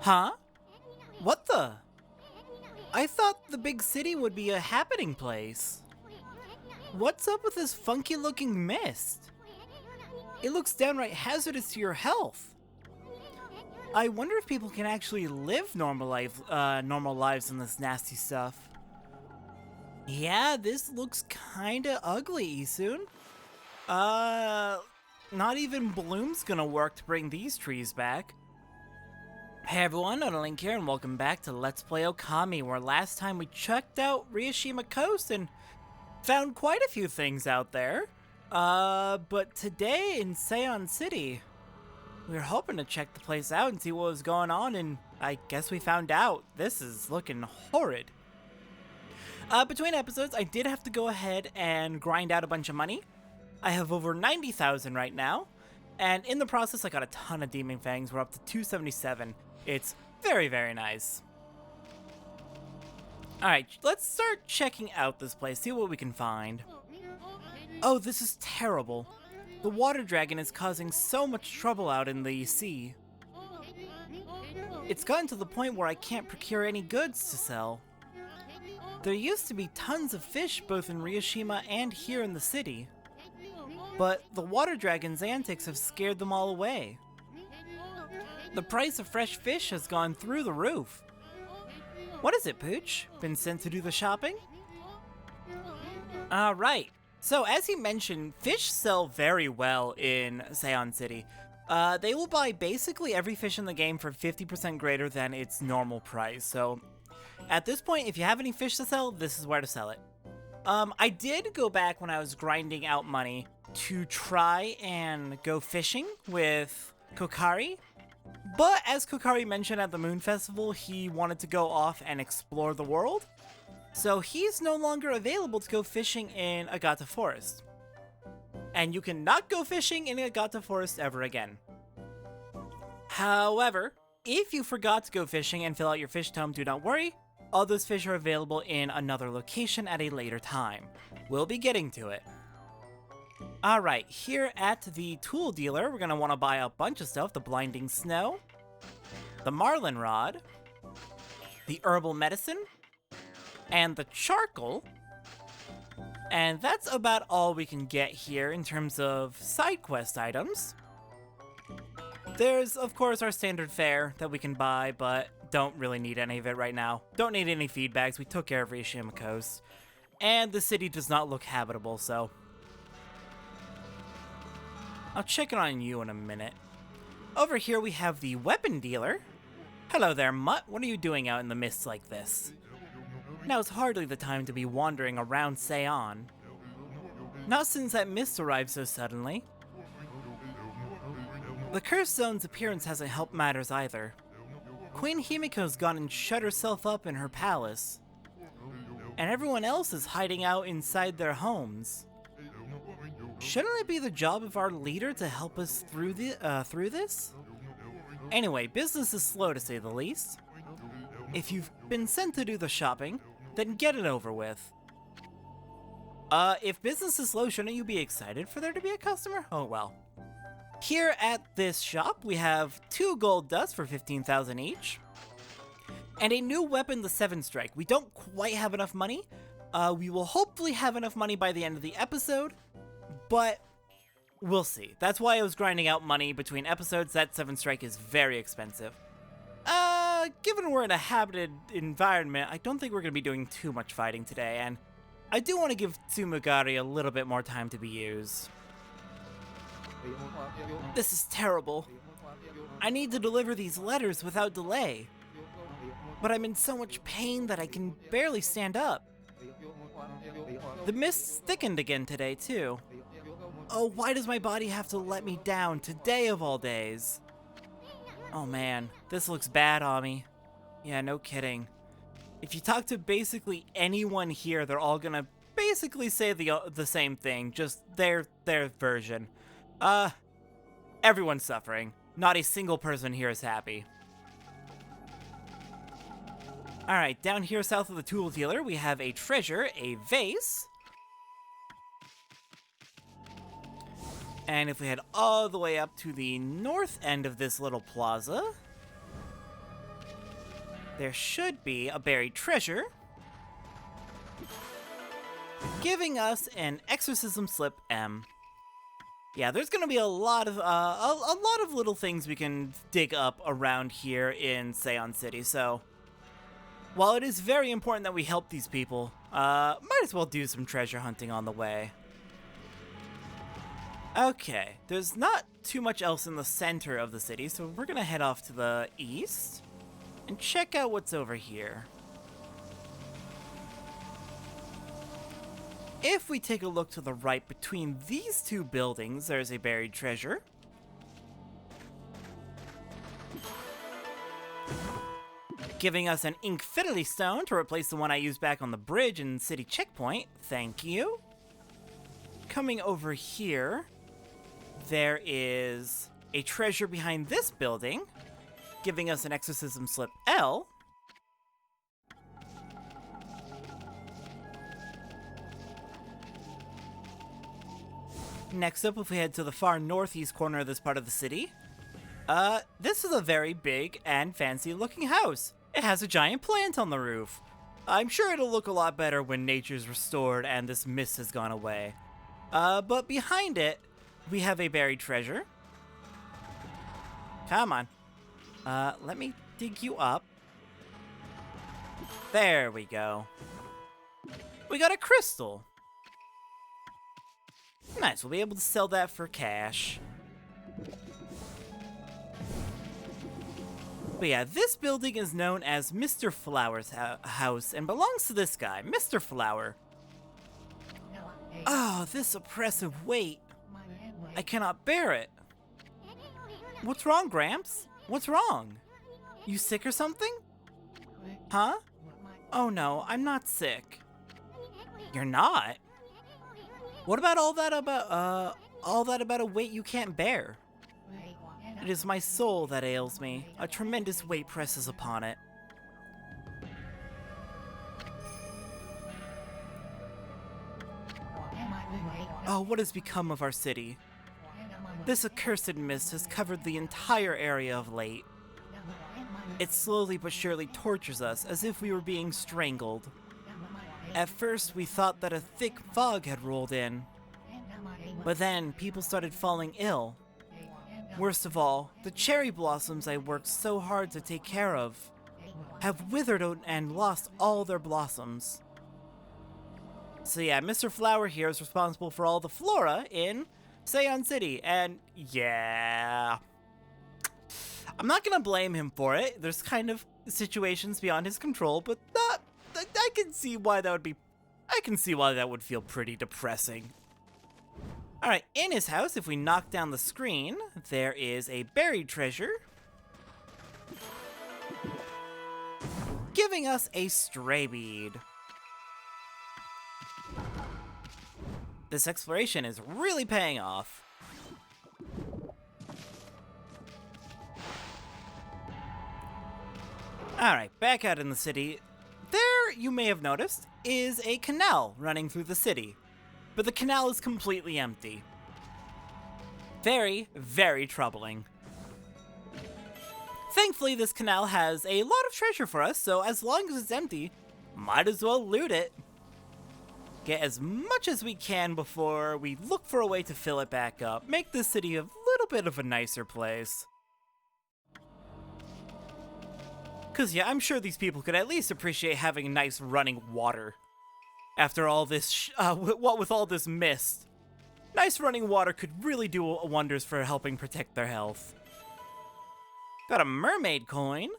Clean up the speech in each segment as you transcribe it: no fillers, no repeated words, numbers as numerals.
Huh? What the? I thought the big city would be a happening place. What's up with this funky looking mist? It looks downright hazardous to your health. I wonder if people can actually live normal lives in this nasty stuff. Yeah, this looks kinda ugly, Isun. Not even bloom's gonna work to bring these trees back. Hey everyone, OniLink here, and welcome back to Let's Play Okami, where last time we checked out Ryushima Coast and found quite a few things out there. But today in Sei-an City, we were hoping to check the place out and see what was going on, and I guess we found out. This is looking horrid. Between episodes, I did have to go ahead and grind out a bunch of money. I have over 90,000 right now, and in the process, I got a ton of Demon Fangs. We're up to 277. It's very, very nice. Alright, let's start checking out this place, see what we can find. Oh, this is terrible. The water dragon is causing so much trouble out in the sea. It's gotten to the point where I can't procure any goods to sell. There used to be tons of fish both in Ryushima and here in the city. But the water dragon's antics have scared them all away. The price of fresh fish has gone through the roof. What is it, Pooch? Been sent to do the shopping? Right. So, as he mentioned, fish sell very well in Sei-an City. They will buy basically every fish in the game for 50% greater than its normal price. So, at this point, if you have any fish to sell, this is where to sell it. I did go back when I was grinding out money to try and go fishing with Kokari. But as Kokari mentioned at the Moon Festival, he wanted to go off and explore the world. So he's no longer available to go fishing in Agata Forest. And you cannot go fishing in Agata Forest ever again. However, if you forgot to go fishing and fill out your fish tome, do not worry. All those fish are available in another location at a later time. We'll be getting to it. Alright, here at the tool dealer, we're going to want to buy a bunch of stuff. The Blinding Snow, the Marlin Rod, the Herbal Medicine, and the Charcoal. And that's about all we can get here in terms of side quest items. There's, of course, our standard fare that we can buy, but don't really need any of it right now. Don't need any feedbacks. We took care of Ryushima Coast. And the city does not look habitable, so I'll check in on you in a minute. Over here we have the weapon dealer. Hello there, Mutt. What are you doing out in the mist like this? Now is hardly the time to be wandering around Sei-an. Not since that mist arrived so suddenly. The Cursed Zone's appearance hasn't helped matters either. Queen Himiko's gone and shut herself up in her palace. And everyone else is hiding out inside their homes. Shouldn't it be the job of our leader to help us through this? Anyway, business is slow to say the least. If you've been sent to do the shopping, then get it over with. If business is slow, shouldn't you be excited for there to be a customer? Oh well. Here at this shop, we have 2 gold dust for 15,000 each. And a new weapon, the 7 Strike. We don't quite have enough money. We will hopefully have enough money by the end of the episode. But we'll see. That's why I was grinding out money between episodes. That 7 Strike is very expensive. Given we're in a habited environment, I don't think we're going to be doing too much fighting today, and I do want to give Tsumugari a little bit more time to be used. This is terrible. I need to deliver these letters without delay. But I'm in so much pain that I can barely stand up. The mist's thickened again today, too. Oh, why does my body have to let me down today of all days? Oh man, this looks bad, Ami. Yeah, no kidding. If you talk to basically anyone here, they're all gonna basically say the same thing, just their version. Everyone's suffering. Not a single person here is happy. Alright, down here south of the tool dealer, we have a treasure, a vase. And if we head all the way up to the north end of this little plaza, there should be a buried treasure, giving us an exorcism slip M. Yeah, there's gonna be a lot of little things we can dig up around here in Sei-an City. So, while it is very important that we help these people, might as well do some treasure hunting on the way. Okay, there's not too much else in the center of the city, so we're gonna head off to the east and check out what's over here. If we take a look to the right between these two buildings, there's a buried treasure. Giving us an Infinity Stone to replace the one I used back on the bridge in City Checkpoint. Thank you. Coming over here, there is a treasure behind this building, giving us an exorcism slip L. Next up, if we head to the far northeast corner of this part of the city, this is a very big and fancy looking house. It has a giant plant on the roof. I'm sure it'll look a lot better when nature's restored and this mist has gone away. But behind it, we have a buried treasure. Come on. Let me dig you up. There we go. We got a crystal. Nice, we'll be able to sell that for cash. But yeah, this building is known as Mr. Flower's house and belongs to this guy, Mr. Flower. Oh, this oppressive weight. I cannot bear it. What's wrong, Gramps? What's wrong? You sick or something? Huh? Oh no, I'm not sick. You're not? What about all that about a weight you can't bear? It is my soul that ails me. A tremendous weight presses upon it. Oh, what has become of our city? This accursed mist has covered the entire area of late. It slowly but surely tortures us as if we were being strangled. At first, we thought that a thick fog had rolled in. But then, people started falling ill. Worst of all, the cherry blossoms I worked so hard to take care of have withered and lost all their blossoms. So yeah, Mr. Flower here is responsible for all the flora in Sei-an City, and yeah, I'm not gonna blame him for it. There's kind of situations beyond his control, but I can see why that would feel pretty depressing. Alright, in his house, if we knock down the screen, there is a buried treasure, giving us a stray bead. This exploration is really paying off. Alright, back out in the city. There, you may have noticed, is a canal running through the city. But the canal is completely empty. Very, very troubling. Thankfully, this canal has a lot of treasure for us, so as long as it's empty, might as well loot it. Get as much as we can before we look for a way to fill it back up. Make this city a little bit of a nicer place. Cause yeah, I'm sure these people could at least appreciate having nice running water. After all this, what with all this mist, nice running water could really do wonders for helping protect their health. Got a mermaid coin.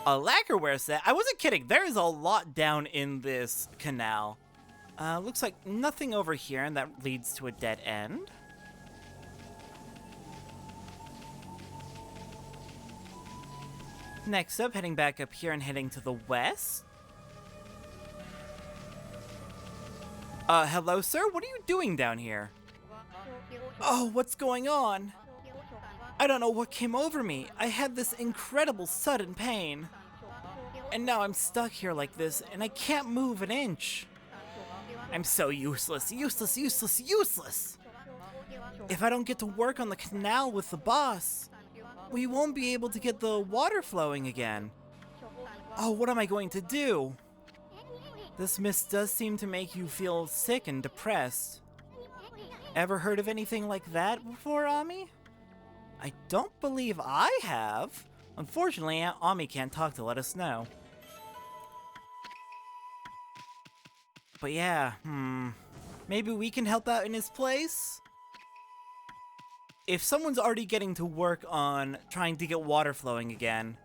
A lacquerware set. I wasn't kidding. There is a lot down in this canal. Looks like nothing over here, and that leads to a dead end. Next up, heading back up here and heading to the west. Hello, sir? What are you doing down here? Oh, what's going on? I don't know what came over me. I had this incredible sudden pain. And now I'm stuck here like this, and I can't move an inch. I'm so useless, useless, useless, useless. If I don't get to work on the canal with the boss, we won't be able to get the water flowing again. Oh, what am I going to do? This mist does seem to make you feel sick and depressed. Ever heard of anything like that before, Ami? I don't believe I have. Unfortunately, Ami can't talk to let us know. But yeah, maybe we can help out in his place? If someone's already getting to work on trying to get water flowing again,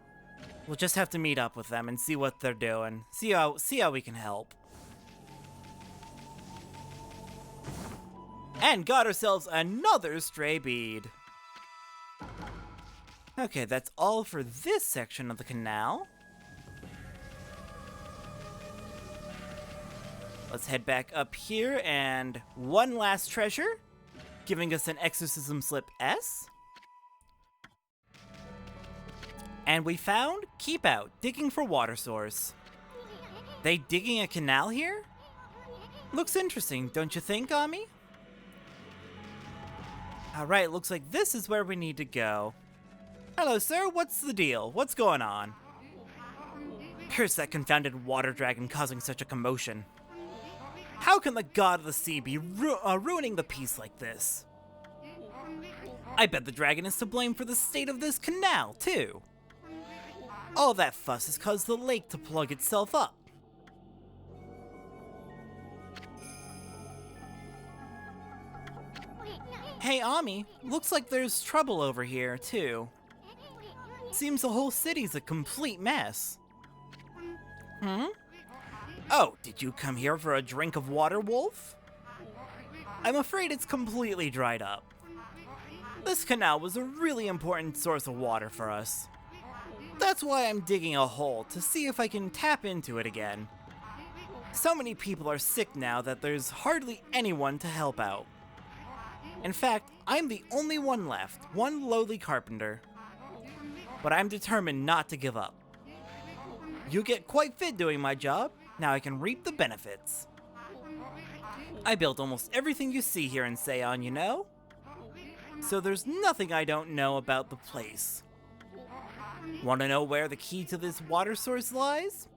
we'll just have to meet up with them and see what they're doing. See how we can help. And got ourselves another stray bead. Okay, that's all for this section of the canal. Let's head back up here and one last treasure, giving us an exorcism slip S. And we found Keep Out, digging for water source. They digging a canal here? Looks interesting, don't you think, Ami? Alright, looks like this is where we need to go. Hello, sir, what's the deal? What's going on? Curse that confounded water dragon causing such a commotion. How can the god of the sea be ruining the peace like this? I bet the dragon is to blame for the state of this canal, too. All that fuss has caused the lake to plug itself up. Hey, Ami, looks like there's trouble over here, too. Seems the whole city's a complete mess. Oh, did you come here for a drink of water, Wolf? I'm afraid it's completely dried up. This canal was a really important source of water for us. That's why I'm digging a hole to see if I can tap into it again. So many people are sick now that there's hardly anyone to help out. In fact, I'm the only one left, one lowly carpenter. But I'm determined not to give up. You get quite fit doing my job, now I can reap the benefits. I built almost everything you see here in Sei-an, you know? So there's nothing I don't know about the place. Want to know where the key to this water source lies?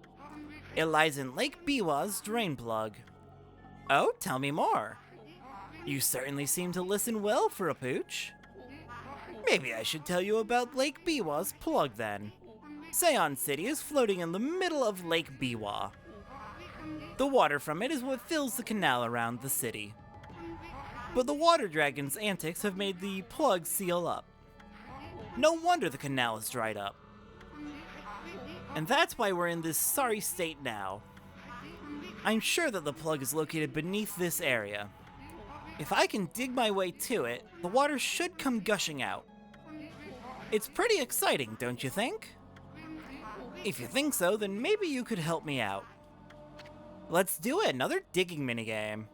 It lies in Lake Biwa's drain plug. Oh, tell me more. You certainly seem to listen well for a pooch. Maybe I should tell you about Lake Biwa's plug then. Sei-an City is floating in the middle of Lake Biwa. The water from it is what fills the canal around the city. But the water dragon's antics have made the plug seal up. No wonder the canal is dried up. And that's why we're in this sorry state now. I'm sure that the plug is located beneath this area. If I can dig my way to it, the water should come gushing out. It's pretty exciting, don't you think? If you think so, then maybe you could help me out. Let's do it, another digging minigame.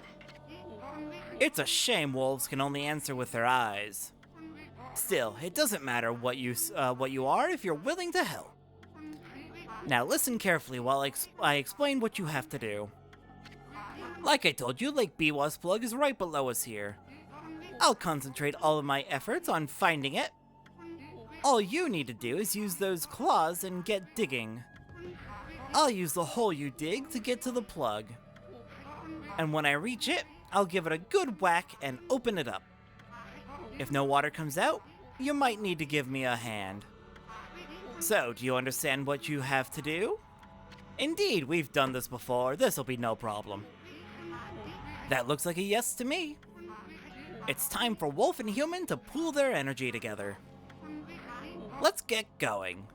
It's a shame wolves can only answer with their eyes. Still, it doesn't matter what you are if you're willing to help. Now listen carefully while I explain what you have to do. Like I told you, Lake Biwa's plug is right below us here. I'll concentrate all of my efforts on finding it. All you need to do is use those claws and get digging. I'll use the hole you dig to get to the plug. And when I reach it, I'll give it a good whack and open it up. If no water comes out, you might need to give me a hand. So, do you understand what you have to do? Indeed, we've done this before. This'll be no problem. That looks like a yes to me. It's time for Wolf and Human to pool their energy together. Let's get going.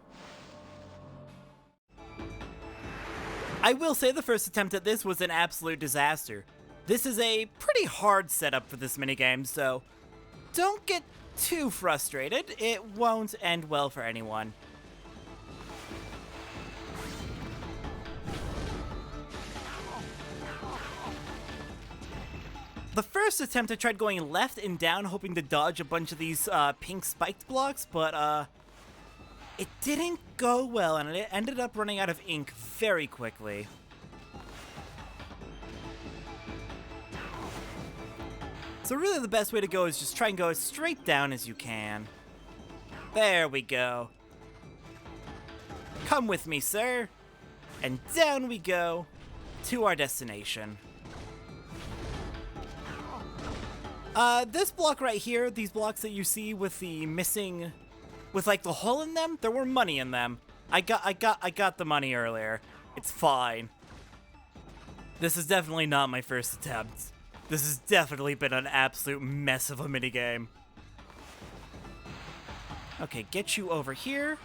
I will say the first attempt at this was an absolute disaster. This is a pretty hard setup for this minigame, so don't get too frustrated. It won't end well for anyone. The first attempt I tried going left and down hoping to dodge a bunch of these pink spiked blocks, but it didn't go well and it ended up running out of ink very quickly. So really the best way to go is just try and go as straight down as you can. There we go. Come with me, sir. And down we go to our destination. This block right here, these blocks that you see with the missing, with like the hole in them, there were money in them. I got the money earlier. It's fine. This is definitely not my first attempt. This has definitely been an absolute mess of a minigame. Okay, get you over here.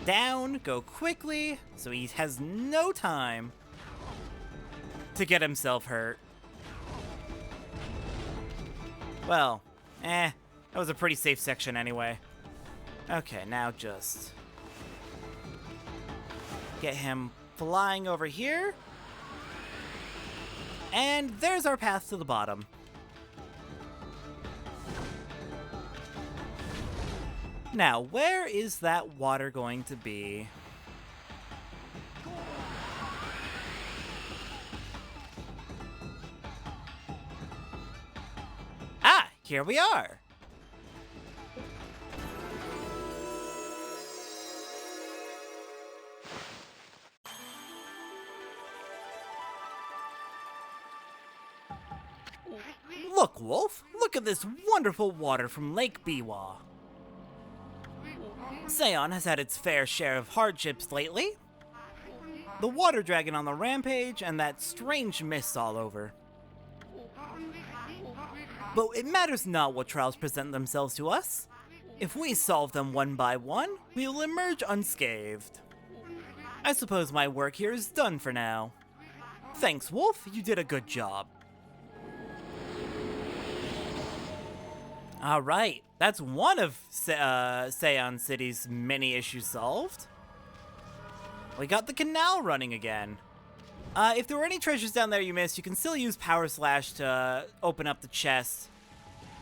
Down, go quickly, so he has no time to get himself hurt. Well, that was a pretty safe section anyway. Okay, now just get him flying over here. And there's our path to the bottom. Now, where is that water going to be? Ah, here we are. Look, Wolf, look at this wonderful water from Lake Biwa. Sei-an has had its fair share of hardships lately. The water dragon on the rampage and that strange mist all over. But it matters not what trials present themselves to us. If we solve them one by one, we will emerge unscathed. I suppose my work here is done for now. Thanks, Wolf, you did a good job. Alright, that's one of Sei-an City's many issues solved. We got the canal running again. If there were any treasures down there you missed, you can still use Power Slash to open up the chest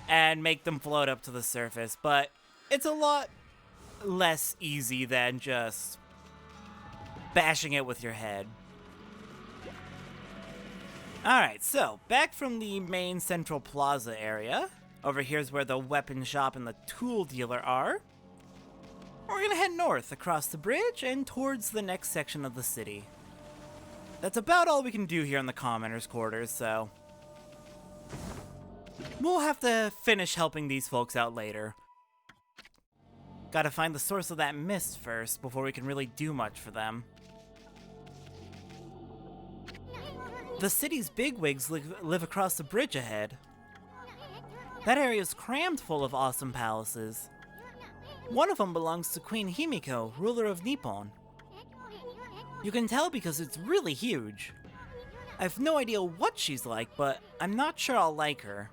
and make them float up to the surface, but it's a lot less easy than just bashing it with your head. Alright, so back from the main central plaza area. Over here's where the weapon shop and the tool dealer are. We're gonna head north across the bridge and towards the next section of the city. That's about all we can do here in the commoners' quarters, so we'll have to finish helping these folks out later. Gotta find the source of that mist first before we can really do much for them. The city's bigwigs live across the bridge ahead. That area is crammed full of awesome palaces. One of them belongs to Queen Himiko, ruler of Nippon. You can tell because it's really huge. I have no idea what she's like, but I'm not sure I'll like her.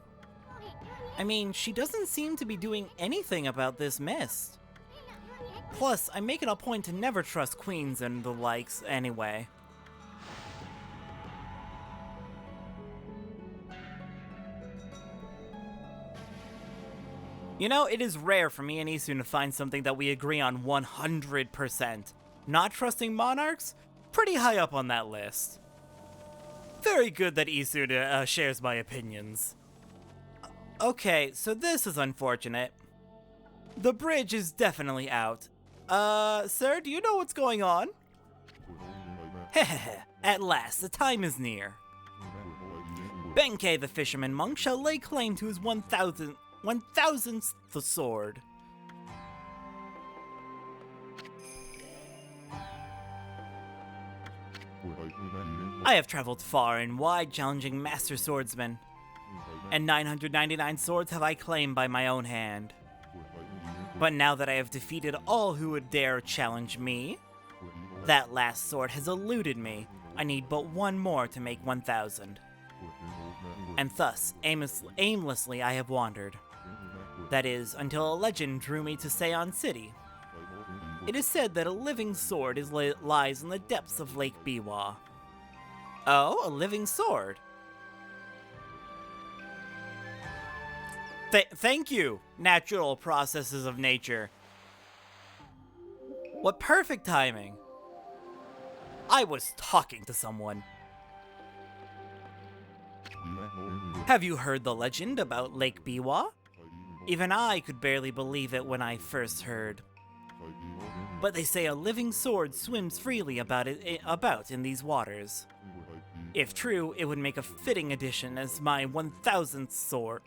I mean, she doesn't seem to be doing anything about this mist. Plus, I make it a point to never trust queens and the likes anyway. You know, it is rare for me and Isun to find something that we agree on 100%. Not trusting monarchs? Pretty high up on that list. Very good that Isun shares my opinions. Okay, so this is unfortunate. The bridge is definitely out. Sir, do you know what's going on? Hehehe, at last, the time is near. Benkei the fisherman monk shall lay claim to his 1,000th sword. I have traveled far and wide challenging master swordsmen, and 999 swords have I claimed by my own hand. But now that I have defeated all who would dare challenge me, that last sword has eluded me. I need but one more to make 1,000. And thus, aimlessly I have wandered. That is, until a legend drew me to Sei-an City. It is said that a living sword lies in the depths of Lake Biwa. Oh, a living sword. Thank you, natural processes of nature. What perfect timing. I was talking to someone. Have you heard the legend about Lake Biwa? Even I could barely believe it when I first heard. But they say a living sword swims freely about in these waters. If true, it would make a fitting addition as my 1000th sword.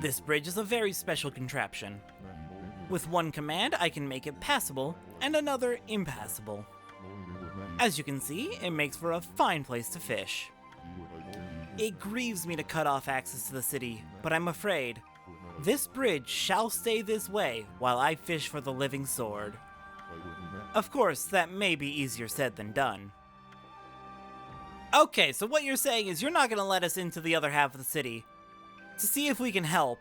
This bridge is a very special contraption. With one command, I can make it passable, and another impassable. As you can see, it makes for a fine place to fish. It grieves me to cut off access to the city, but I'm afraid this bridge shall stay this way while I fish for the living sword. Of course, that may be easier said than done. Okay, so what you're saying is you're not going to let us into the other half of the city to see if we can help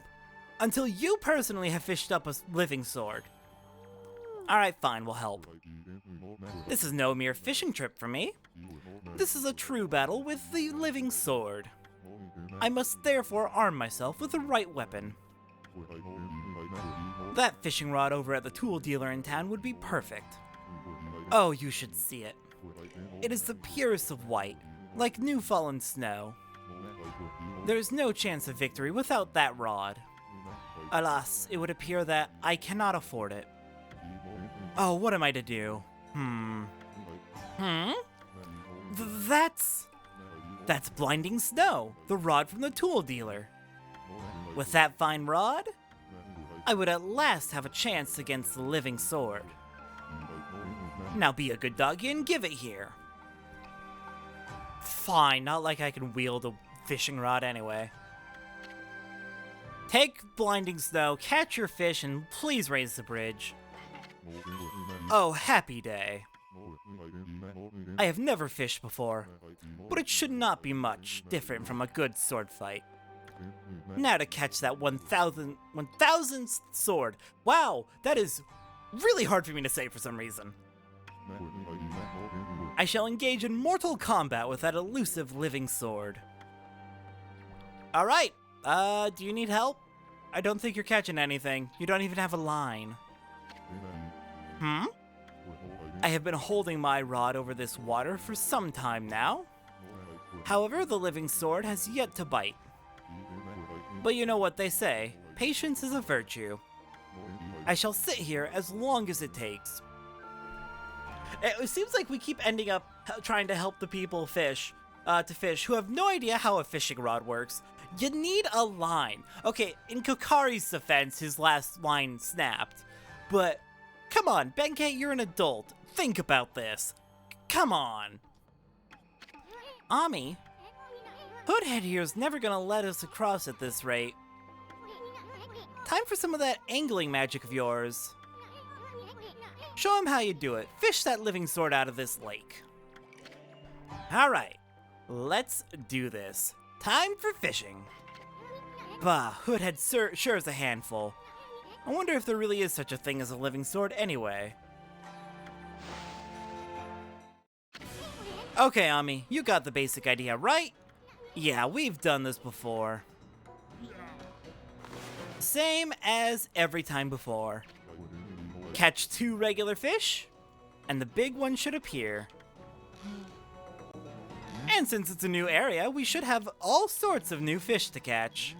until you personally have fished up a living sword. Alright, fine, we'll help. This is no mere fishing trip for me. This is a true battle with the living sword. I must therefore arm myself with the right weapon. That fishing rod over at the tool dealer in town would be perfect. Oh, you should see it. It is the purest of white, like new fallen snow. There is no chance of victory without that rod. Alas, it would appear that I cannot afford it. Oh, what am I to do? That's blinding snow, the rod from the tool dealer. With that fine rod, I would at last have a chance against the living sword. Now be a good doggy and give it here. Fine, not like I can wield a fishing rod anyway. Take blinding snow, catch your fish, and please raise the bridge. Oh, happy day. I have never fished before, but it should not be much different from a good sword fight. Now to catch that 1000th sword. Wow, that is really hard for me to say for some reason. I shall engage in mortal combat with that elusive living sword. Alright, do you need help? I don't think you're catching anything. You don't even have a line. I have been holding my rod over this water for some time now. However, the living sword has yet to bite. But you know what they say, patience is a virtue. I shall sit here as long as it takes. It seems like we keep ending up trying to help the people fish who have no idea how a fishing rod works. You need a line. Okay, in Kokari's defense, his last line snapped. But, come on, Benkei, you're an adult. Think about this. Come on. Ami, Hoodhead here's never gonna let us across at this rate. Time for some of that angling magic of yours. Show him how you do it. Fish that living sword out of this lake. Alright, let's do this. Time for fishing. Bah, Hoodhead sure is a handful. I wonder if there really is such a thing as a living sword anyway. Okay, Ami, you got the basic idea, right? Yeah, we've done this before. Same as every time before. Catch 2 regular fish, and the big one should appear. And since it's a new area, we should have all sorts of new fish to catch.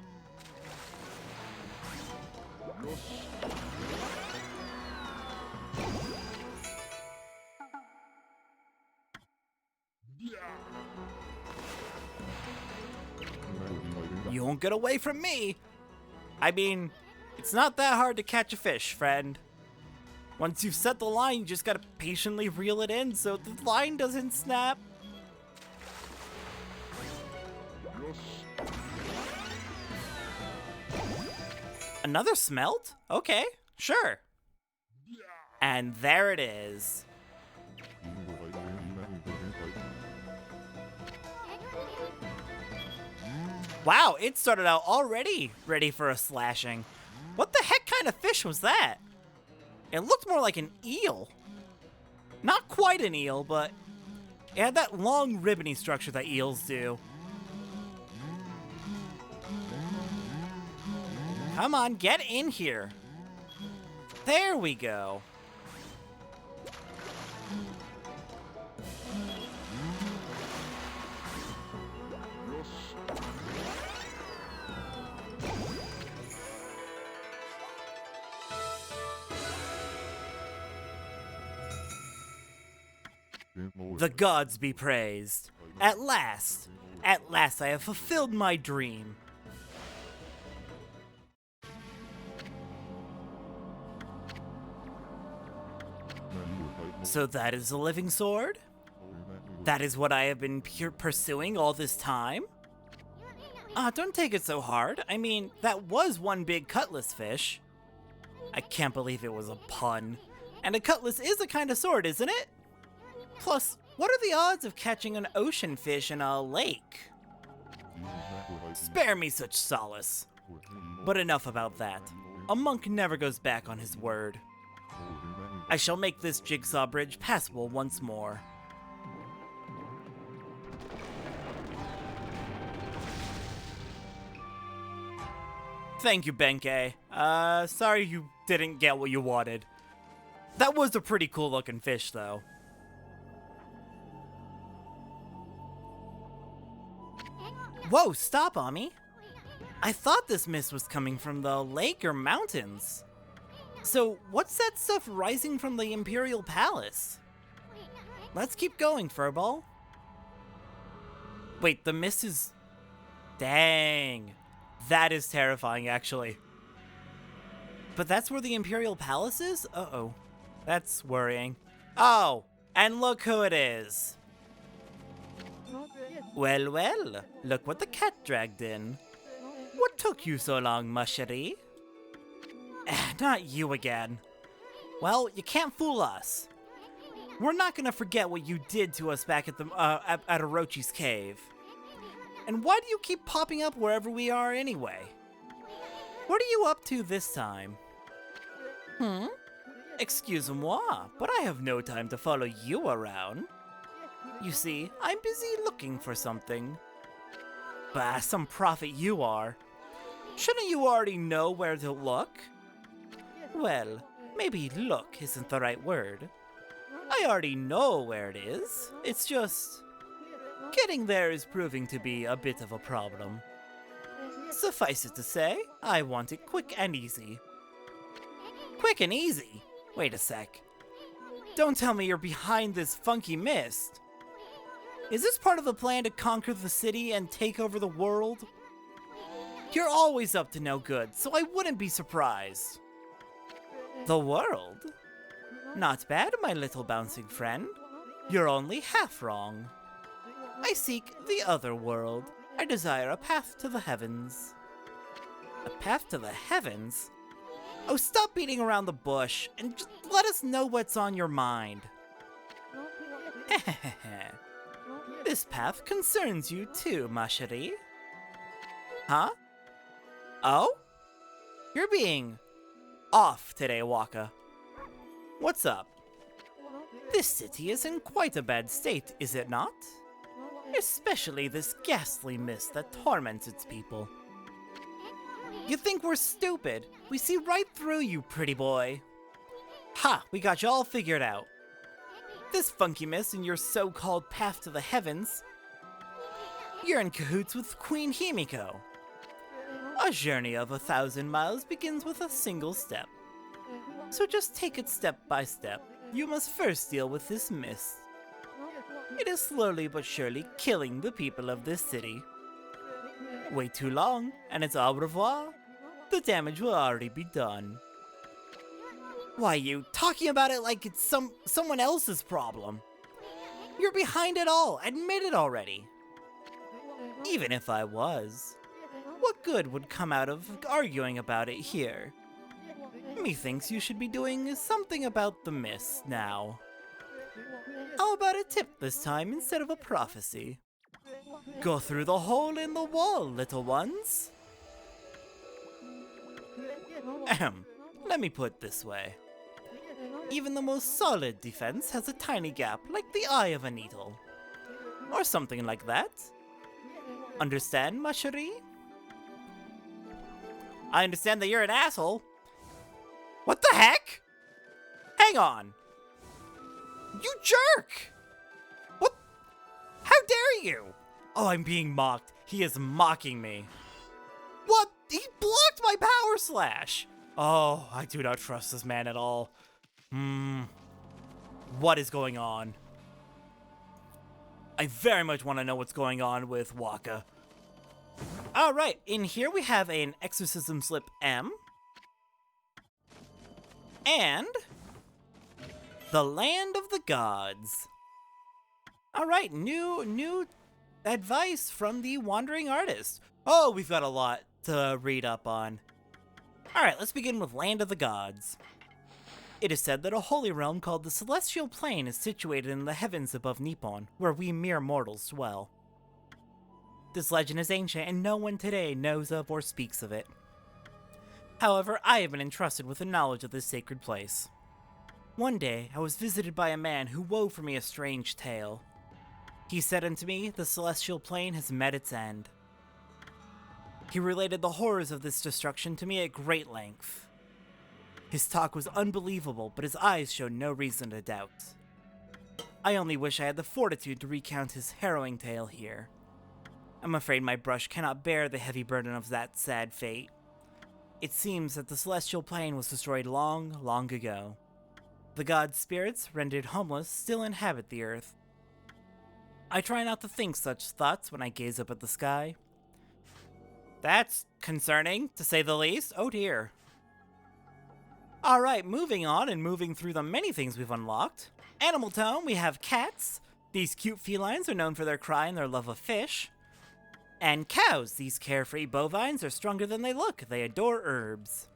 You won't get away from me! I mean, it's not that hard to catch a fish, friend. Once you've set the line, you just gotta patiently reel it in so the line doesn't snap. Another smelt? Okay, sure. And there it is. Wow, it started out already ready for a slashing. What the heck kind of fish was that? It looked more like an eel. Not quite an eel, but it had that long ribbony structure that eels do. Come on, get in here. There we go. The gods be praised. At last I have fulfilled my dream. So that is a living sword? That is what I have been pursuing all this time? Don't take it so hard. I mean, that was one big cutlass fish. I can't believe it was a pun. And a cutlass is a kind of sword, isn't it? Plus, what are the odds of catching an ocean fish in a lake? Spare me such solace. But enough about that. A monk never goes back on his word. I shall make this jigsaw bridge passable once more. Thank you, Benkei. Sorry you didn't get what you wanted. That was a pretty cool looking fish, though. Whoa, stop, Ami. I thought this mist was coming from the lake or mountains. So, what's that stuff rising from the Imperial Palace? Let's keep going, Furball. Wait, the mist is... Dang. That is terrifying, actually. But that's where the Imperial Palace is? Uh-oh. That's worrying. Oh, and look who it is. Well, well, look what the cat dragged in. What took you so long, Mushery? Not you again. Well, you can't fool us. We're not gonna forget what you did to us back at the at Orochi's cave. And why do you keep popping up wherever we are anyway? What are you up to this time? Excuse-moi, but I have no time to follow you around. You see, I'm busy looking for something. Bah, some prophet you are. Shouldn't you already know where to look? Well, maybe look isn't the right word. I already know where it is. It's just... getting there is proving to be a bit of a problem. Suffice it to say, I want it quick and easy. Quick and easy? Wait a sec. Don't tell me you're behind this funky mist. Is this part of the plan to conquer the city and take over the world? You're always up to no good, so I wouldn't be surprised. The world? Not bad, my little bouncing friend. You're only half wrong. I seek the other world. I desire a path to the heavens. A path to the heavens? Oh, stop beating around the bush and just let us know what's on your mind. This path concerns you too, Mushery. Huh? Oh? You're being off today, Waka. What's up? This city is in quite a bad state, is it not? Especially this ghastly mist that torments its people. You think we're stupid? We see right through you, pretty boy. Ha! We got you all figured out. This funky mist and your so-called path to the heavens. You're in cahoots with Queen Himiko. A journey of 1,000 miles begins with a single step. So just take it step by step. You must first deal with this mist. It is slowly but surely killing the people of this city. Wait too long, and it's au revoir. The damage will already be done. Why, you talking about it like it's someone else's problem? You're behind it all, admit it already. Even if I was, what good would come out of arguing about it here? Methinks you should be doing something about the mist now. How about a tip this time instead of a prophecy? Go through the hole in the wall, little ones. Ahem. Let me put it this way. Even the most solid defense has a tiny gap like the eye of a needle. Or something like that. Understand, Mushery? I understand that you're an asshole. What the heck? Hang on. You jerk! What? How dare you? Oh, I'm being mocked. He is mocking me. What? He blocked my power slash! Oh, I do not trust this man at all. What is going on? I very much want to know what's going on with Waka. Alright, in here we have an Exorcism Slip M. And the Land of the Gods. Alright, new advice from the Wandering Artist. Oh, we've got a lot to read up on. Alright, let's begin with Land of the Gods. It is said that a holy realm called the Celestial Plane is situated in the heavens above Nippon, where we mere mortals dwell. This legend is ancient and no one today knows of or speaks of it. However, I have been entrusted with the knowledge of this sacred place. One day, I was visited by a man who wove for me a strange tale. He said unto me, the Celestial Plane has met its end. He related the horrors of this destruction to me at great length. His talk was unbelievable, but his eyes showed no reason to doubt. I only wish I had the fortitude to recount his harrowing tale here. I'm afraid my brush cannot bear the heavy burden of that sad fate. It seems that the Celestial Plane was destroyed long, long ago. The god's spirits, rendered homeless, still inhabit the earth. I try not to think such thoughts when I gaze up at the sky. That's concerning, to say the least. Oh dear. Alright, moving on and moving through the many things we've unlocked. Animal Tome, we have cats. These cute felines are known for their cry and their love of fish. And cows, these carefree bovines are stronger than they look. They adore herbs.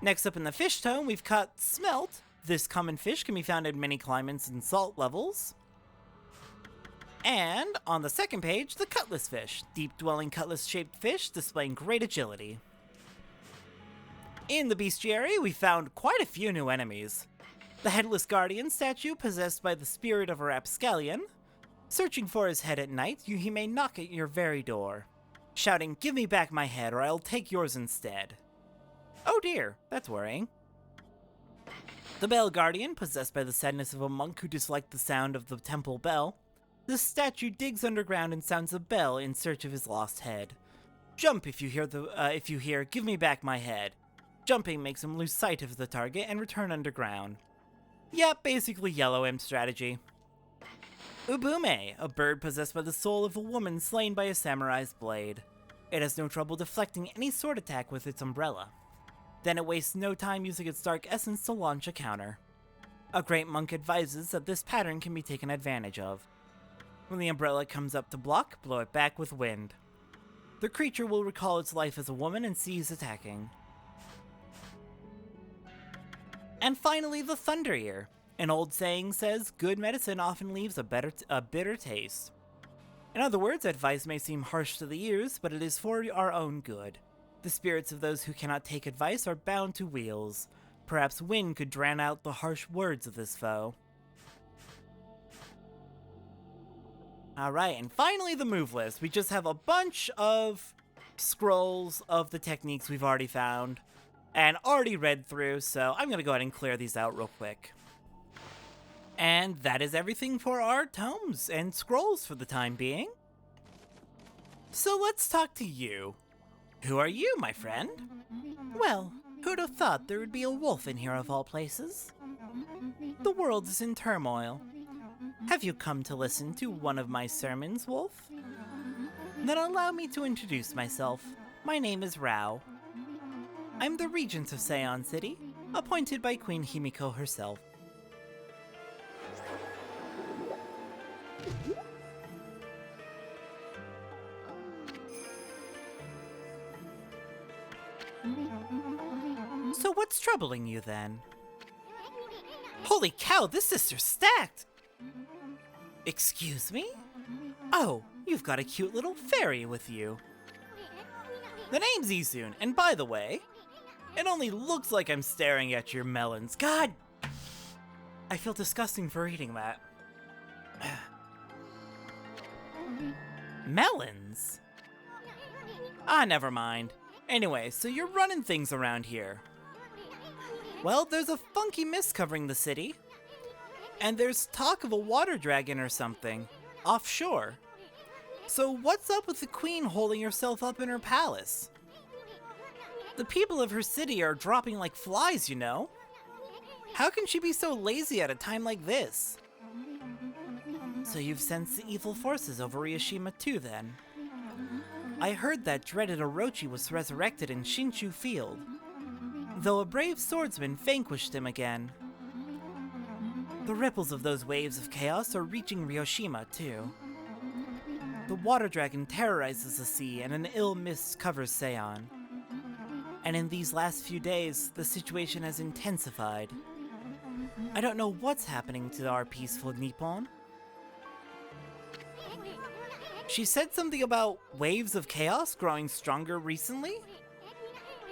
Next up in the Fish Tome, we've got Smelt. This common fish can be found in many climates and salt levels. And on the second page, the Cutlass Fish. Deep-dwelling cutlass-shaped fish displaying great agility. In the Bestiary, we found quite a few new enemies. The Headless Guardian statue possessed by the spirit of a rapscallion. Searching for his head at night, he may knock at your very door, shouting, "Give me back my head or I'll take yours instead." Oh dear, that's worrying. The Bell Guardian, possessed by the sadness of a monk who disliked the sound of the temple bell. This statue digs underground and sounds a bell in search of his lost head. Jump if you hear, "Give me back my head." Jumping makes him lose sight of the target and return underground. Yep, basically Yellow Imp strategy. Ubume, a bird possessed by the soul of a woman slain by a samurai's blade. It has no trouble deflecting any sword attack with its umbrella. Then it wastes no time using its dark essence to launch a counter. A great monk advises that this pattern can be taken advantage of. When the umbrella comes up to block, blow it back with wind. The creature will recall its life as a woman and cease attacking. And finally, the Thunder Ear. An old saying says, good medicine often leaves a bitter taste. In other words, advice may seem harsh to the ears, but it is for our own good. The spirits of those who cannot take advice are bound to wheels. Perhaps wind could drown out the harsh words of this foe. Alright, and finally the move list. We just have a bunch of scrolls of the techniques we've already found and already read through, so I'm going to go ahead and clear these out real quick. And that is everything for our tomes and scrolls for the time being. So let's talk to you. Who are you, my friend? Well, who'd have thought there would be a wolf in here of all places? The world is in turmoil. Have you come to listen to one of my sermons, Wolf? Then allow me to introduce myself. My name is Rao. I'm the regent of Sei-an City, appointed by Queen Himiko herself. So what's troubling you then? Holy cow, this sister's stacked! Excuse me? Oh, you've got a cute little fairy with you. The name's Izun, and by the way, it only looks like I'm staring at your melons. God! I feel disgusting for eating that. Melons? Ah, never mind. Anyway, so you're running things around here. Well, there's a funky mist covering the city. And there's talk of a water dragon or something, offshore. So what's up with the queen holding herself up in her palace? The people of her city are dropping like flies, you know? How can she be so lazy at a time like this? So you've sensed the evil forces over Ryoshima too, then? I heard that dreaded Orochi was resurrected in Shinshu Field, though a brave swordsman vanquished him again. The ripples of those waves of chaos are reaching Ryoshima too. The water dragon terrorizes the sea and an ill mist covers Sei-an. And in these last few days, the situation has intensified. I don't know what's happening to our peaceful Nippon. She said something about waves of chaos growing stronger recently?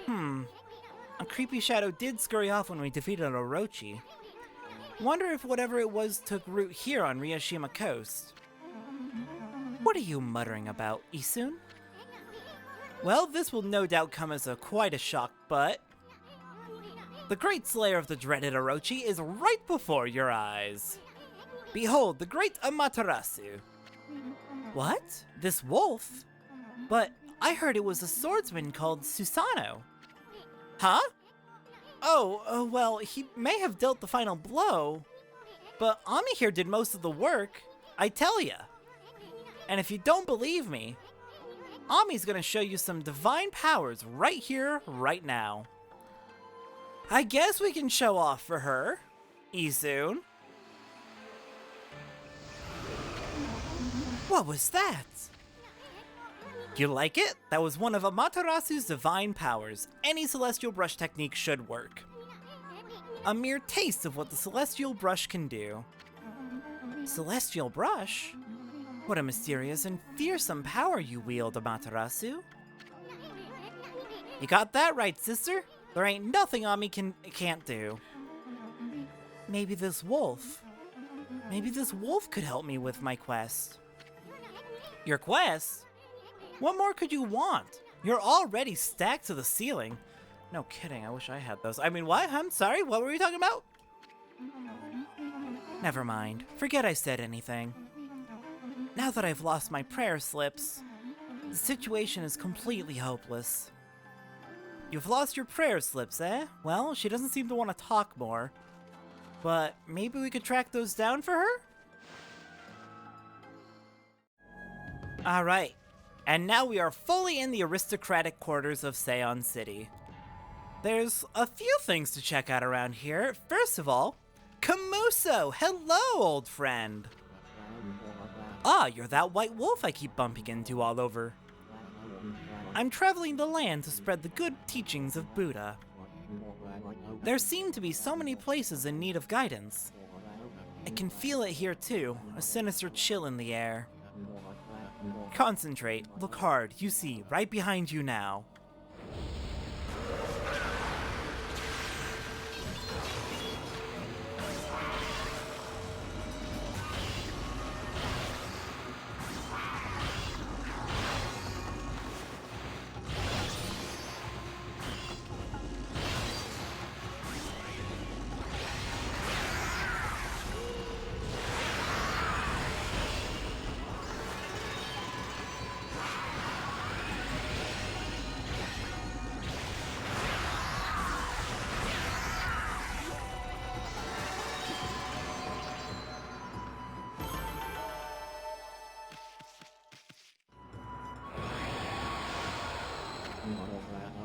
A creepy shadow did scurry off when we defeated Orochi. Wonder if whatever it was took root here on Ryoshima Coast. What are you muttering about, Isun? Well, this will no doubt come as quite a shock, but... the great slayer of the dreaded Orochi is right before your eyes. Behold, the great Amaterasu. What? This wolf? But I heard it was a swordsman called Susano. Huh? Oh, well, he may have dealt the final blow, but Ami here did most of the work, I tell ya. And if you don't believe me, Ami's gonna show you some divine powers right here, right now. I guess we can show off for her, Isun. What was that? You like it? That was one of Amaterasu's divine powers. Any celestial brush technique should work. A mere taste of what the celestial brush can do. Celestial brush? What a mysterious and fearsome power you wield, Amaterasu. You got that right, sister. There ain't nothing Ami can't do. Maybe this wolf could help me with my quest. Your quest? What more could you want? You're already stacked to the ceiling. No kidding, I wish I had those. I mean, what? I'm sorry, what were you talking about? Never mind. Forget I said anything. Now that I've lost my prayer slips, the situation is completely hopeless. You've lost your prayer slips, eh? Well, she doesn't seem to want to talk more. But maybe we could track those down for her? Alright, and now we are fully in the aristocratic quarters of Sei-an City. There's a few things to check out around here. First of all, Kamuso! Hello, old friend! Ah, you're that white wolf I keep bumping into all over. I'm traveling the land to spread the good teachings of Buddha. There seem to be so many places in need of guidance. I can feel it here too, a sinister chill in the air. Concentrate, look hard, you see, right behind you now.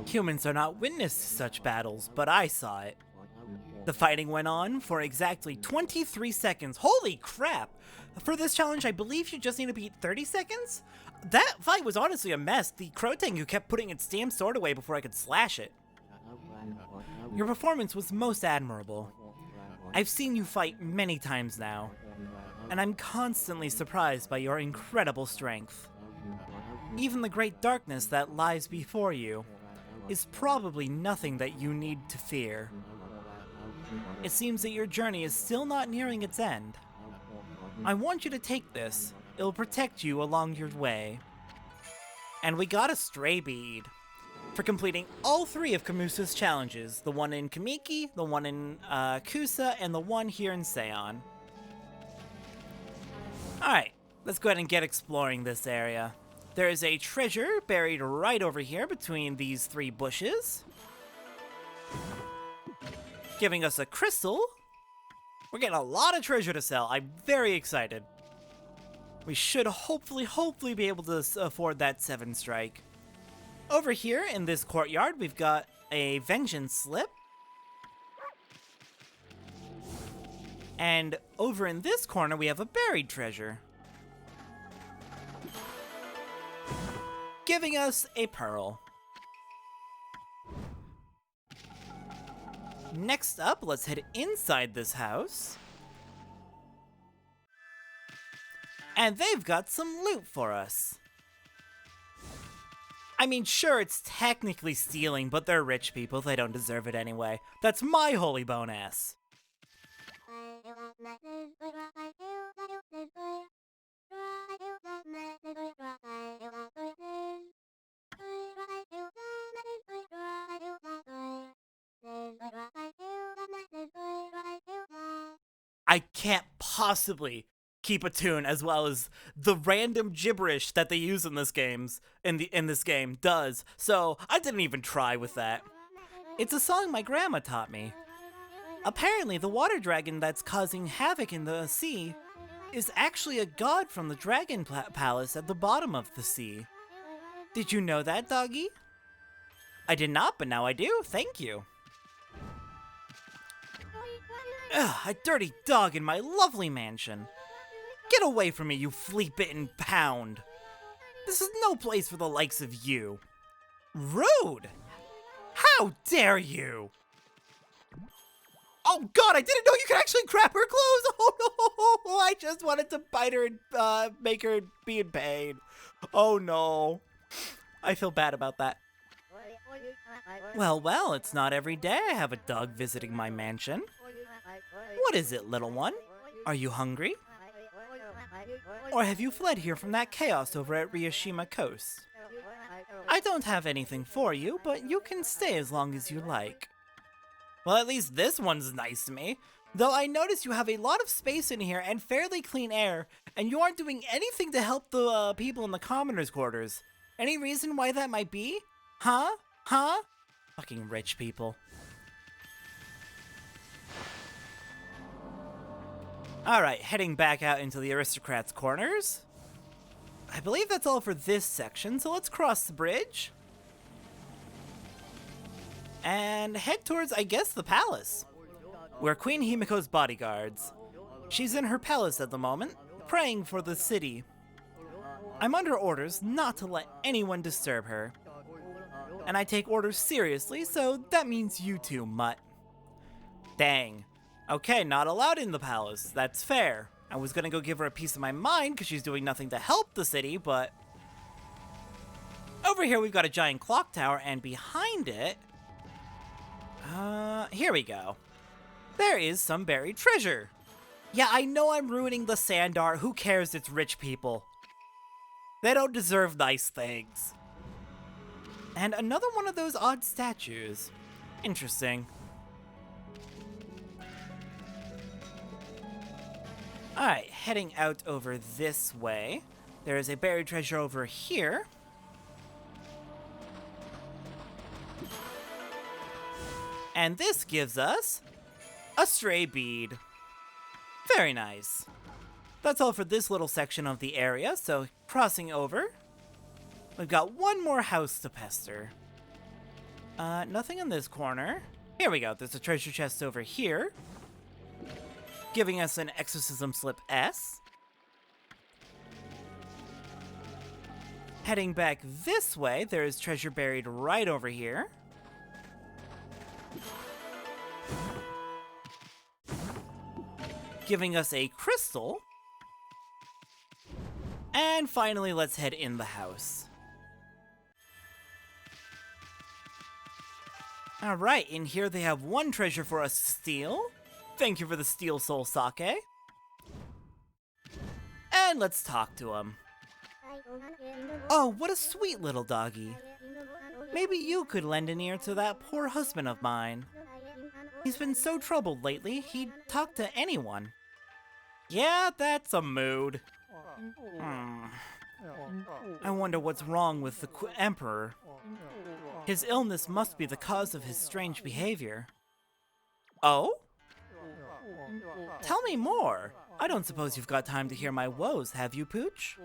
Humans are not witness to such battles, but I saw it. The fighting went on for exactly 23 seconds. Holy crap! For this challenge, I believe you just need to beat 30 seconds? That fight was honestly a mess. The Crow Tengu kept putting its damn sword away before I could slash it. Your performance was most admirable. I've seen you fight many times now, and I'm constantly surprised by your incredible strength. Even the great darkness that lies before you is probably nothing that you need to fear. It seems that your journey is still not nearing its end. I want you to take this. It'll protect you along your way. And we got a stray bead for completing all 3 of Kamusa's challenges. The one in Kamiki, the one in Kusa, and the one here in Sei-an. Alright, let's go ahead and get exploring this area. There is a treasure buried right over here between these 3 bushes, giving us a crystal. We're getting a lot of treasure to sell. I'm very excited. We should hopefully be able to afford that 7 strike. Over here in this courtyard, we've got a vengeance slip. And over in this corner, we have a buried treasure, giving us a pearl. Next up, let's head inside this house. And they've got some loot for us. I mean, sure, it's technically stealing, but they're rich people. They don't deserve it anyway. That's my holy bone ass. I can't possibly keep a tune as well as the random gibberish that they use in this game does, so I didn't even try with that. It's a song my grandma taught me. Apparently, the water dragon that's causing havoc in the sea is actually a god from the dragon palace at the bottom of the sea. Did you know that, doggy? I did not, but now I do. Thank you. Ugh, a dirty dog in my lovely mansion. Get away from me, you flea-bitten pound. This is no place for the likes of you. Rude! How dare you! Oh god, I didn't know you could actually grab her clothes! Oh no! I just wanted to bite her and make her be in pain. Oh no. I feel bad about that. Well, it's not every day I have a dog visiting my mansion. What is it, little one? Are you hungry? Or have you fled here from that chaos over at Ryushima Coast? I don't have anything for you, but you can stay as long as you like. Well, at least this one's nice to me. Though I notice you have a lot of space in here and fairly clean air, and you aren't doing anything to help the people in the commoners' quarters. Any reason why that might be? Huh? Huh? Fucking rich people. Alright, heading back out into the aristocrats' corners. I believe that's all for this section, so let's cross the bridge. And head towards, I guess, the palace. We're Queen Himiko's bodyguards. She's in her palace at the moment, praying for the city. I'm under orders not to let anyone disturb her. And I take orders seriously, so that means you too, mutt. Dang. Okay, not allowed in the palace. That's fair. I was gonna go give her a piece of my mind because she's doing nothing to help the city, but... Over here we've got a giant clock tower, and behind it... here we go. There is some buried treasure. Yeah, I know I'm ruining the sand art. Who cares? It's rich people. They don't deserve nice things. And another one of those odd statues. Interesting. Alright, heading out over this way. There is a buried treasure over here. And this gives us a stray bead. Very nice. That's all for this little section of the area, so crossing over. We've got one more house to pester. Nothing in this corner. Here we go, there's a treasure chest over here, giving us an exorcism slip S. Heading back this way, there is treasure buried right over here. Giving us a crystal. And finally, let's head in the house. Alright, in here they have one treasure for us to steal. Thank you for the Steel Soul Sake. And let's talk to him. Oh, what a sweet little doggy. Maybe you could lend an ear to that poor husband of mine. He's been so troubled lately, he'd talk to anyone. Yeah, that's a mood. I wonder what's wrong with the Emperor. His illness must be the cause of his strange behavior. Oh? Tell me more. I don't suppose you've got time to hear my woes, have you, Pooch?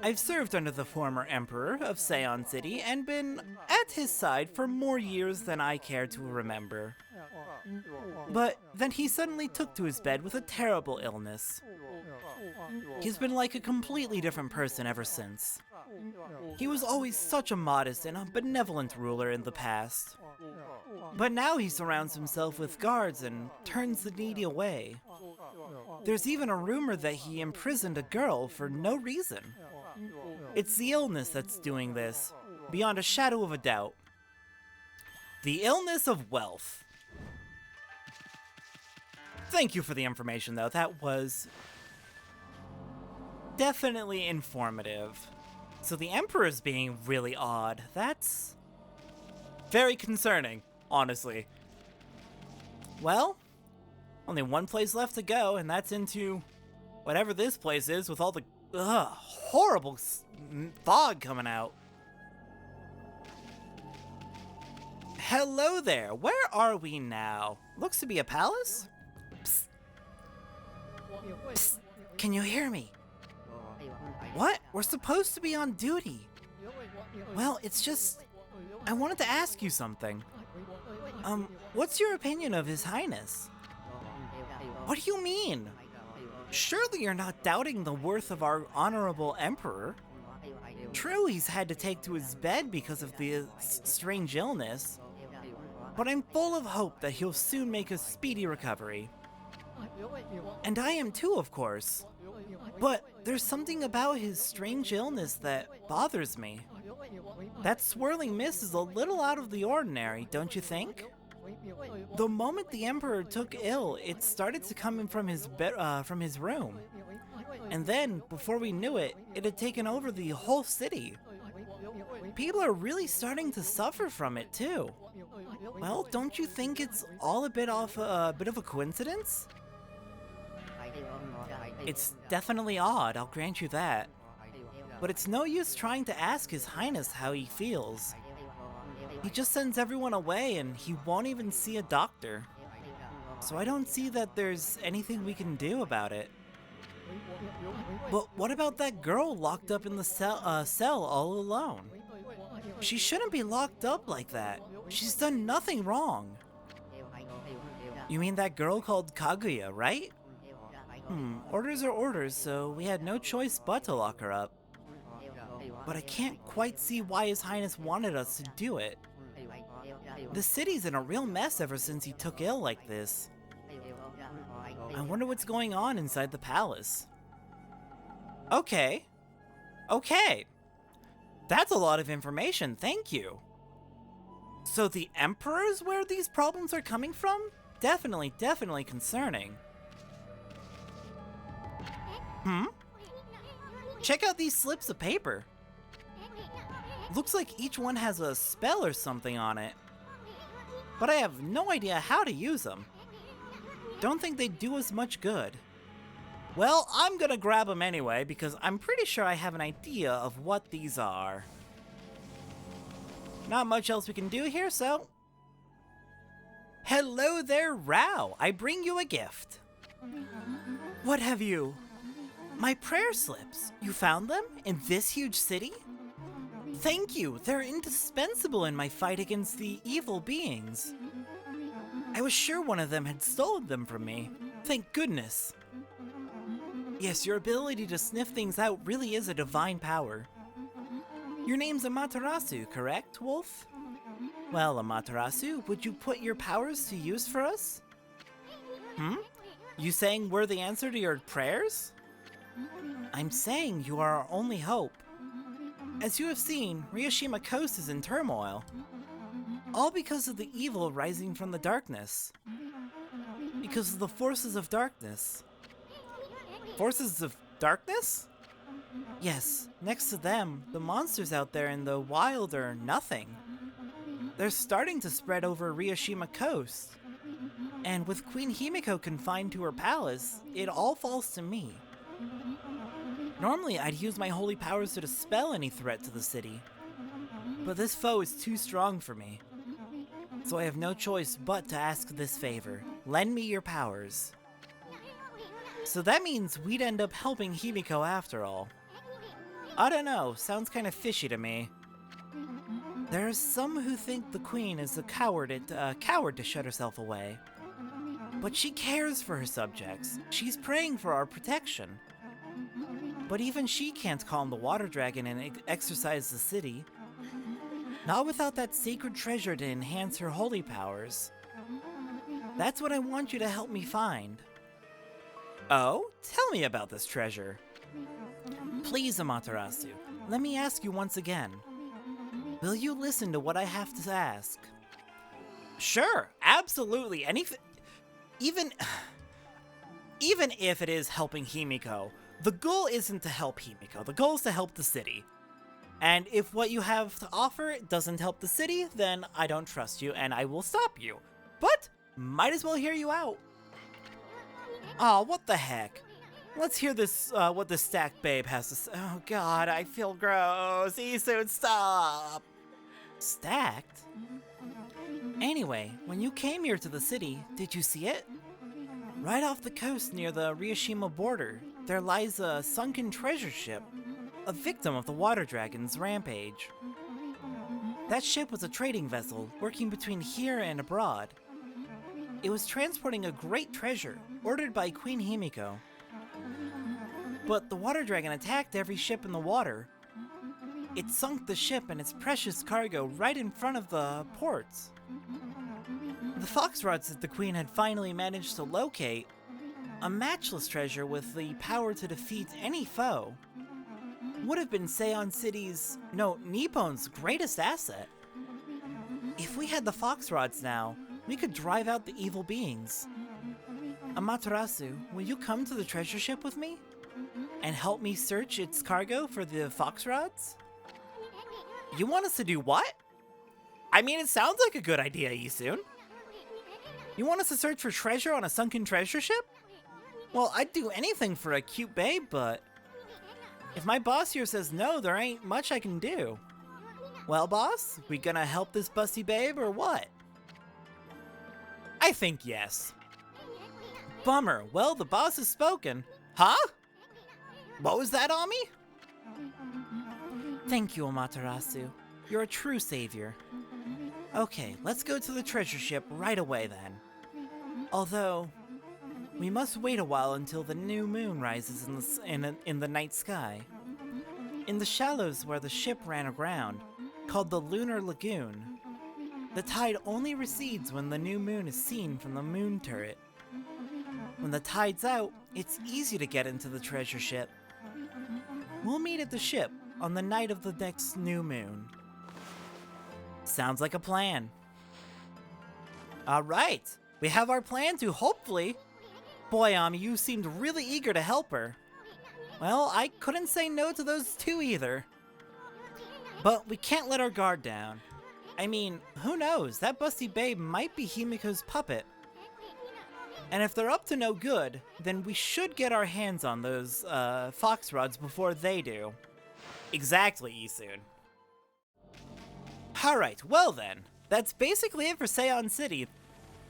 I've served under the former emperor of Sei-an City and been at his side for more years than I care to remember. But then he suddenly took to his bed with a terrible illness. He's been like a completely different person ever since. He was always such a modest and a benevolent ruler in the past. But now he surrounds himself with guards and turns the needy away. There's even a rumor that he imprisoned a girl for no reason. It's the illness that's doing this, beyond a shadow of a doubt. The illness of wealth. Thank you for the information, though. That was definitely informative. So the Emperor's being really odd. That's very concerning, honestly. Well, only one place left to go, and that's into whatever this place is with all the horrible fog coming out. Hello there, where are we now? Looks to be a palace? Psst. Psst. Can you hear me? What? We're supposed to be on duty. Well, it's just, I wanted to ask you something. What's your opinion of His Highness? What do you mean? Surely you're not doubting the worth of our honorable emperor. True, he's had to take to his bed because of the strange illness, but I'm full of hope that he'll soon make a speedy recovery. And I am too, of course. But there's something about his strange illness that bothers me. That swirling mist is a little out of the ordinary, don't you think? The moment the Emperor took ill, it started to come in from his room. And then, before we knew it, it had taken over the whole city. People are really starting to suffer from it too. Well, don't you think it's all a bit of a coincidence? It's definitely odd, I'll grant you that. But it's no use trying to ask His Highness how he feels. He just sends everyone away and he won't even see a doctor. So I don't see that there's anything we can do about it. But what about that girl locked up in the cell all alone? She shouldn't be locked up like that. She's done nothing wrong. You mean that girl called Kaguya, right? Orders are orders, so we had no choice but to lock her up. But I can't quite see why His Highness wanted us to do it. The city's in a real mess ever since he took ill like this. I wonder what's going on inside the palace. Okay. That's a lot of information, thank you. So the Emperor's where these problems are coming from? Definitely concerning. Check out these slips of paper. Looks like each one has a spell or something on it. But I have no idea how to use them. Don't think they do us much good. Well, I'm gonna grab them anyway because I'm pretty sure I have an idea of what these are. Not much else we can do here, so... Hello there, Rao! I bring you a gift. What have you... My prayer slips. You found them? In this huge city? Thank you. They're indispensable in my fight against the evil beings. I was sure one of them had stolen them from me. Thank goodness. Yes, your ability to sniff things out really is a divine power. Your name's Amaterasu, correct, Wolf? Well, Amaterasu, would you put your powers to use for us? You saying we're the answer to your prayers? I'm saying you are our only hope. As you have seen, Ryushima Coast is in turmoil. All because of the evil rising from the darkness. Because of the forces of darkness. Forces of darkness? Yes, next to them, the monsters out there in the wild are nothing. They're starting to spread over Ryushima Coast. And with Queen Himiko confined to her palace, it all falls to me. Normally, I'd use my holy powers to dispel any threat to the city. But this foe is too strong for me. So I have no choice but to ask this favor. Lend me your powers. So that means we'd end up helping Himiko after all. I don't know, sounds kind of fishy to me. There are some who think the queen is a coward to shut herself away. But she cares for her subjects. She's praying for our protection. But even she can't calm the water dragon and exorcise the city. Not without that sacred treasure to enhance her holy powers. That's what I want you to help me find. Oh? Tell me about this treasure. Please, Amaterasu, let me ask you once again. Will you listen to what I have to ask? Sure, absolutely. Even if it is helping Himiko, the goal isn't to help Himiko. The goal is to help the city. And if what you have to offer doesn't help the city, then I don't trust you and I will stop you. But might as well hear you out. Aw, what the heck? Let's hear this, what the stacked babe has to say. Oh god, I feel gross. Isun, stop! Stacked? Anyway, when you came here to the city, did you see it? Right off the coast near the Ryushima border, there lies a sunken treasure ship, a victim of the water dragon's rampage. That ship was a trading vessel, working between here and abroad. It was transporting a great treasure, ordered by Queen Himiko. But the water dragon attacked every ship in the water. It sunk the ship and its precious cargo right in front of the ports. The fox rods that the queen had finally managed to locate, a matchless treasure with the power to defeat any foe, would have been Sei-an City's, no, Nippon's greatest asset. If we had the fox rods now, we could drive out the evil beings. Amaterasu, will you come to the treasure ship with me? And help me search its cargo for the fox rods? You want us to do what? I mean, it sounds like a good idea, Isun. You want us to search for treasure on a sunken treasure ship? Well, I'd do anything for a cute babe, but if my boss here says no, there ain't much I can do. Well, boss, we gonna help this busty babe or what? I think yes. Bummer. Well, the boss has spoken. Huh? What was that, Ami? Thank you, Amaterasu. You're a true savior. Okay, let's go to the treasure ship right away then. Although, we must wait a while until the new moon rises in the night sky. In the shallows where the ship ran aground, called the Lunar Lagoon, the tide only recedes when the new moon is seen from the moon turret. When the tide's out, it's easy to get into the treasure ship. We'll meet at the ship on the night of the next new moon. Sounds like a plan. Alright, we have our plan to hopefully... Boy, Ami, you seemed really eager to help her. Well, I couldn't say no to those two either. But we can't let our guard down. I mean, who knows, that busty babe might be Himiko's puppet. And if they're up to no good, then we should get our hands on those, fox rods before they do. Exactly, Isun. Alright, well then, that's basically it for Sei-an City.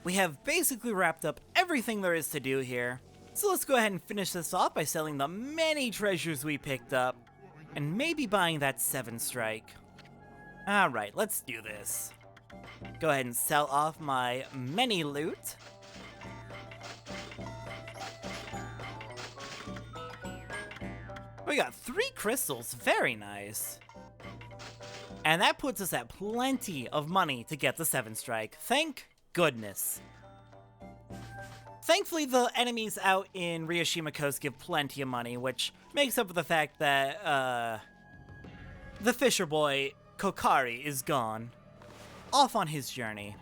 We have basically wrapped up everything there is to do here. So let's go ahead and finish this off by selling the many treasures we picked up, and maybe buying that 7 strike. Alright, let's do this. Go ahead and sell off my many loot. We got 3 crystals, very nice. And that puts us at plenty of money to get the 7 strike, thank goodness. Thankfully, the enemies out in Ryushima Coast give plenty of money, which makes up for the fact that, the fisher boy, Kokari, is gone. Off on his journey.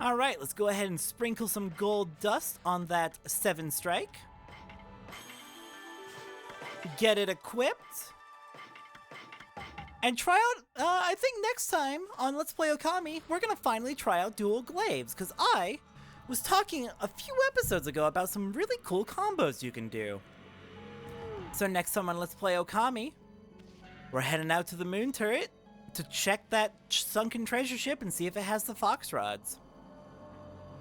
Alright, let's go ahead and sprinkle some gold dust on that 7 strike. Get it equipped. And try out, I think next time on Let's Play Okami, we're gonna finally try out dual glaives, because I was talking a few episodes ago about some really cool combos you can do. So next time on Let's Play Okami, we're heading out to the moon turret to check that sunken treasure ship and see if it has the fox rods.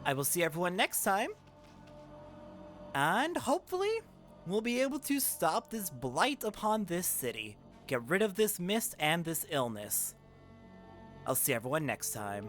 I will see everyone next time. And hopefully, we'll be able to stop this blight upon this city, get rid of this mist and this illness. I'll see everyone next time.